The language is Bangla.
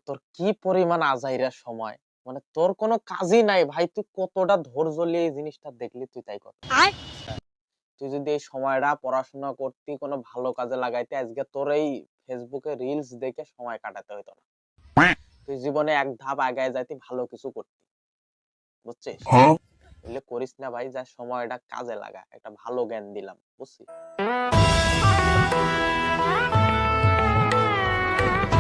তোর কি পরিমাণ আজাইরা সময়, মানে তোর কোনো কাজই নাই ভাই, তুই কতটা ধৈর্য নিয়ে এই জিনিসটা দেখলি তুই তাই কর। তুই যদি এই সময়টা পড়াশোনা করতি, কোনো ভালো কাজে লাগাইতে, আজকে তোর এই ফেসবুকে রিলস দেখে সময় কাটাতে হইতো না। তুই জীবনে এক ধাপ আগায় যাইতি, ভালো কিছু করতি, বুঝছিস? এগুলো করিস না ভাই, যা সময়টা কাজে লাগা, একটা ভালো জ্ঞান দিলাম, বুঝছিস?